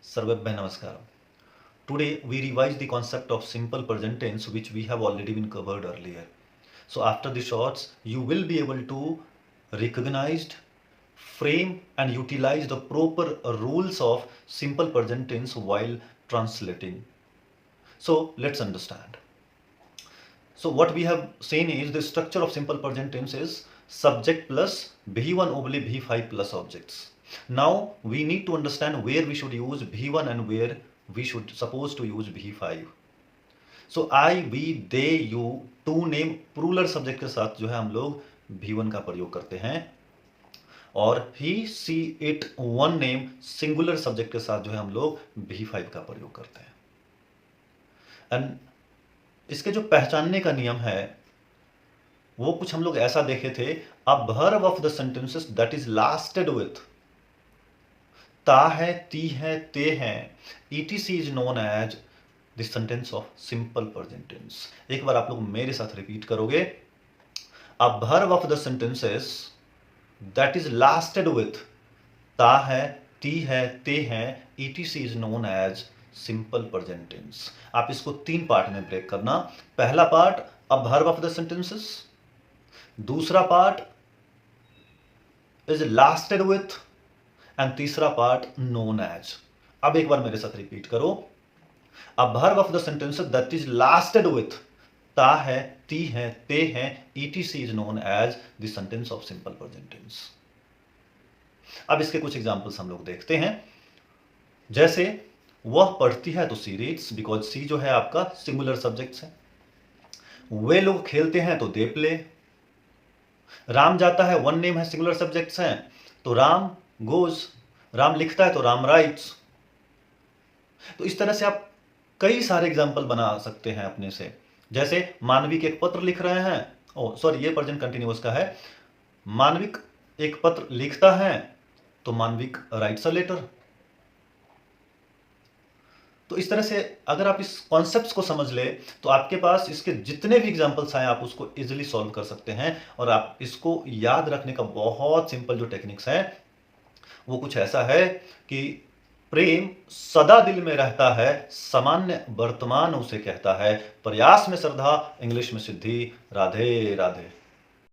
Sarvabhai Namaskaram. Today we revise the concept of simple present tense which we have already been covered earlier. So after the shorts you will be able to recognize, frame and utilize the proper rules of simple present tense while translating. So let's understand. So what we have seen is the structure of simple present tense is subject plus V1 oblique V5 plus objects. Now we need to understand where we should use V1 and where we should suppose to use V5. So I, we, they, you, to name plural subject के साथ जो है हम लोग V1 का प्रयोग करते हैं और he, she, it, one name singular subject के साथ जो है हम लोग V5 का प्रयोग करते हैं. एंड इसके जो पहचानने का नियम है वो कुछ हम लोग ऐसा देखे थे. A verb of the sentences that is lasted with ता है, ती है, ते हैं, etc is known as the sentence of simple present tense. एक बार आप लोग मेरे साथ रिपीट करोगे. A verb of the sentences that is lasted with ता है, ती है, ते हैं, etc is known as simple present tense. आप इसको तीन पार्ट में ब्रेक करना. पहला part a verb of the sentences, दूसरा part is lasted with and तीसरा पार्ट नोन एज. अब एक बार मेरे साथ रिपीट करो. A verb of the sentences that is lasted with ता है, ती है, ते हैं, etc is known as the sentence of simple present tense. अब इसके कुछ एग्जांपल्स हम लोग देखते हैं. जैसे वह पढ़ती है तो सी रीड्स, बिकॉज सी जो है आपका सिंगुलर सब्जेक्ट है. वे लोग खेलते हैं तो दे प्ले. राम जाता है, वन नेम है, सिंगुलर सब्जेक्ट्स हैं, तो राम गोज. राम लिखता है तो राम राइट्स. तो इस तरह से आप कई सारे एग्जाम्पल बना सकते हैं अपने से. जैसे मानविक एक पत्र लिख रहे हैं, सॉरी ये प्रेजेंट कंटिन्यूअस का है. मानविक एक पत्र लिखता है तो मानविक राइट्स अ लेटर. तो इस तरह से अगर आप इस कॉन्सेप्ट्स को समझ ले तो आपके पास इसके जितने भी एग्जांपल्स आए आप उसको इजीली सॉल्व कर सकते हैं. और आप इसको याद रखने का बहुत सिंपल जो टेक्निक्स है वो कुछ ऐसा है कि प्रेम सदा दिल में रहता है, सामान्य वर्तमान उसे कहता है, प्रयास में श्रद्धा, इंग्लिश में सिद्धि, राधे राधे.